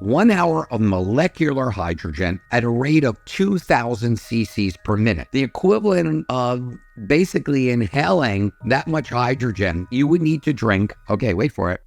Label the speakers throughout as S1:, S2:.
S1: 1 hour of molecular hydrogen at a rate of 2,000 cc's per minute. The equivalent of basically inhaling that much hydrogen you would need to drink, okay, wait for it,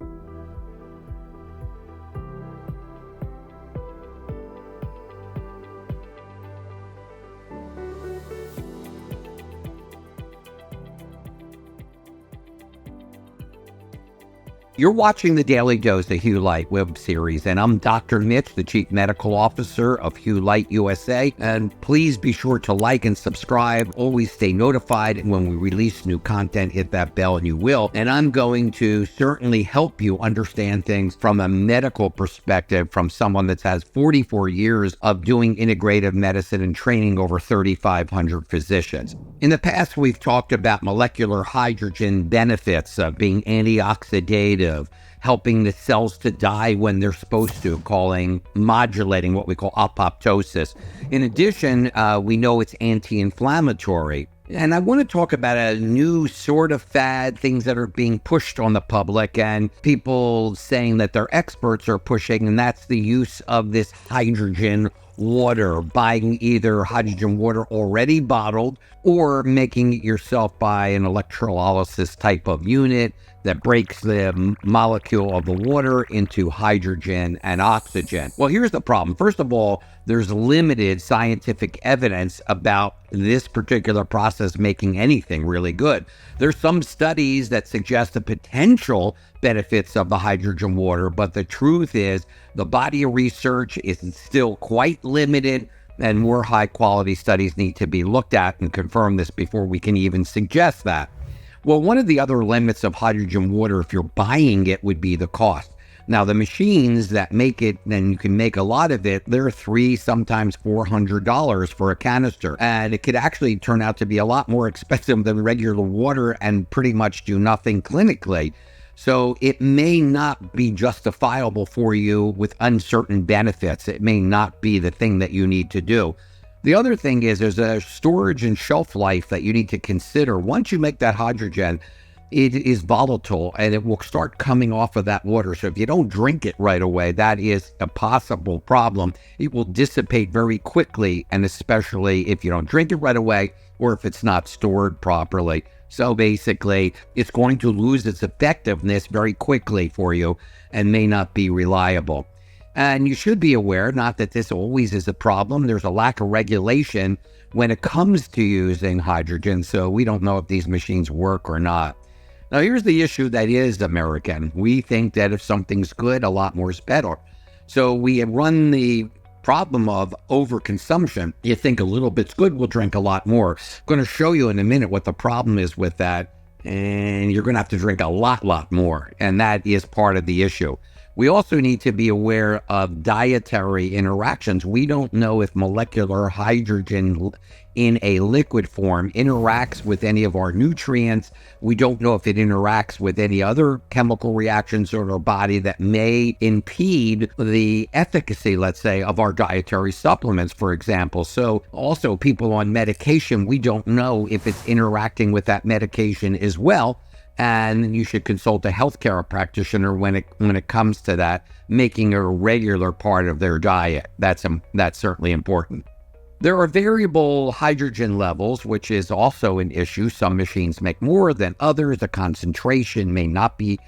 S1: You're watching the Daily Dose of Hue Light web series, and I'm Dr. Mitch, the Chief Medical Officer of Hue Light USA. And please be sure to like and subscribe. Always stay notified. And when we release new content, hit that bell and you will. And I'm going to certainly help you understand things from a medical perspective from someone that has 44 years of doing integrative medicine and training over 3,500 physicians. In the past, we've talked about molecular hydrogen benefits of being antioxidative, helping the cells to die when they're supposed to, modulating what we call apoptosis. In addition, we know it's anti-inflammatory. And I want to talk about a new sort of fad, things that are being pushed on the public and people saying that their experts are pushing, and that's the use of this hydrogen water, buying either hydrogen water already bottled or making it yourself by an electrolysis type of unit that breaks the molecule of the water into hydrogen and oxygen. Well, here's the problem. First of all, there's limited scientific evidence about this particular process making anything really good. There's some studies that suggest the potential benefits of the hydrogen water, but the truth is the body of research is still quite limited, and more high quality studies need to be looked at and confirm this before we can even suggest that. Well, one of the other limits of hydrogen water, if you're buying it, would be the cost. Now, the machines that make it, and you can make a lot of it, they're $300, sometimes $400 for a canister. And it could actually turn out to be a lot more expensive than regular water and pretty much do nothing clinically. So it may not be justifiable for you with uncertain benefits. It may not be the thing that you need to do. The other thing is there's a storage and shelf life that you need to consider. Once you make that hydrogen, it is volatile and it will start coming off of that water. So if you don't drink it right away, that is a possible problem. It will dissipate very quickly, and especially if you don't drink it right away or if it's not stored properly. So basically, it's going to lose its effectiveness very quickly for you and may not be reliable. And you should be aware, not that this always is a problem, there's a lack of regulation when it comes to using hydrogen, so we don't know if these machines work or not. Now, here's the issue that is American. We think that if something's good, a lot more is better. So we run the problem of overconsumption. You think a little bit's good, we'll drink a lot more. I'm going to show you in a minute what the problem is with that, and you're going to have to drink a lot more, and that is part of the issue. We also need to be aware of dietary interactions. We don't know if molecular hydrogen in a liquid form interacts with any of our nutrients. We don't know if it interacts with any other chemical reactions in our body that may impede the efficacy, let's say, of our dietary supplements, for example. So also people on medication, we don't know if it's interacting with that medication as well. And you should consult a healthcare practitioner when it comes to that, making it a regular part of their diet. That's certainly important. There are variable hydrogen levels, which is also an issue. Some machines make more than others. The concentration may not be,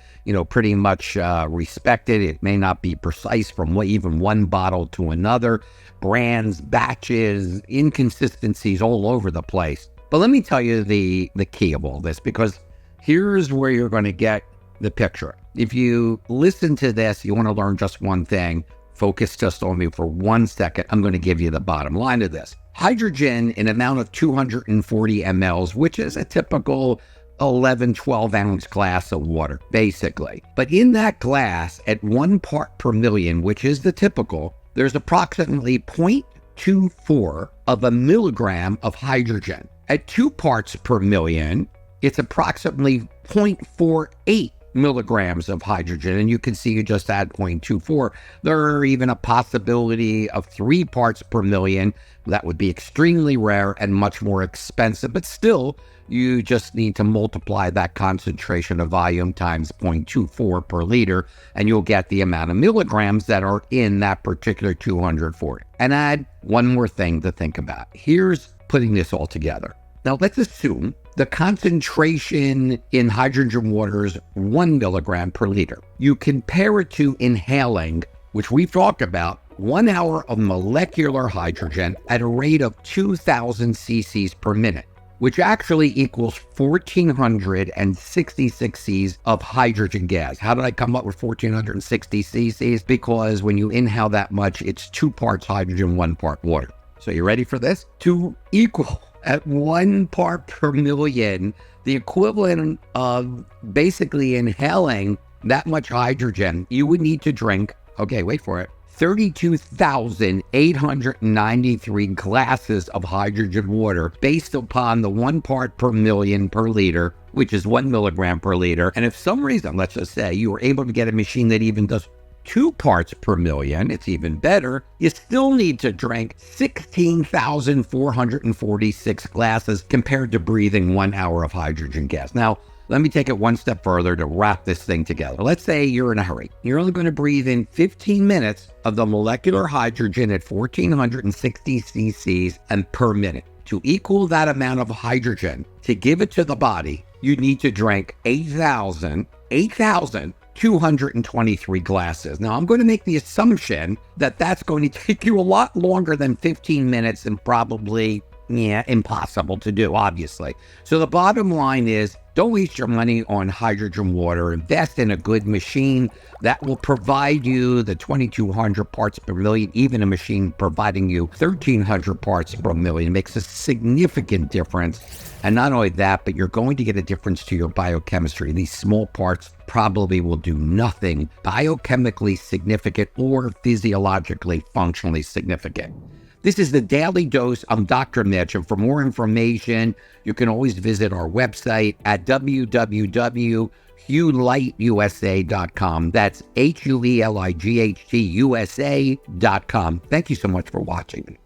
S1: pretty much respected. It may not be precise from even one bottle to another. Brands, batches, inconsistencies all over the place. But let me tell you the key of all this, because here's where you're going to get the picture. If you listen to this, you want to learn just one thing. Focus just on me for 1 second. I'm going to give you the bottom line of this. Hydrogen in amount of 240 mLs, which is a typical 11, 12 ounce glass of water, basically. But in that glass, at 1 part per million, which is the typical, there's approximately 0.24 of a milligram of hydrogen. At 2 parts per million, it's approximately 0.48 milligrams of hydrogen, and you can see you just add 0.24. There are even a possibility of 3 parts per million. That would be extremely rare and much more expensive, but still, you just need to multiply that concentration of volume times 0.24 per liter, and you'll get the amount of milligrams that are in that particular 240. And add one more thing to think about. Here's putting this all together. Now, let's assume the concentration in hydrogen water is 1 milligram per liter. You compare it to inhaling, which we've talked about, 1 hour of molecular hydrogen at a rate of 2,000 cc's per minute, which actually equals 1,466 cc's of hydrogen gas. How did I come up with 1,460 cc's? Because when you inhale that much, it's 2 parts hydrogen, 1 part water. So you ready for this? To equal at 1 part per million, the equivalent of basically inhaling that much hydrogen, you would need to drink, okay, wait for it, 32,893 glasses of hydrogen water based upon the 1 part per million per liter, which is 1 milligram per liter. And if some reason, let's just say you were able to get a machine that even does 2 parts per million, it's even better, you still need to drink 16,446 glasses compared to breathing 1 hour of hydrogen gas. Now, let me take it one step further to wrap this thing together. Let's say you're in a hurry. You're only going to breathe in 15 minutes of the molecular hydrogen at 1,460 cc's and per minute. To equal that amount of hydrogen, to give it to the body, you need to drink 8,223 glasses. Now, I'm going to make the assumption that that's going to take you a lot longer than 15 minutes and probably, impossible to do, obviously. So the bottom line is, don't waste your money on hydrogen water. Invest in a good machine that will provide you the 2,200 parts per million. Even a machine providing you 1,300 parts per million makes a significant difference. And not only that, but you're going to get a difference to your biochemistry. These small parts probably will do nothing biochemically significant or physiologically functionally significant. This is the Daily Dose. I'm Dr. Mitch, and for more information, you can always visit our website at www.huelightUSA.com. That's HUELIGHTUSA.com. Thank you so much for watching.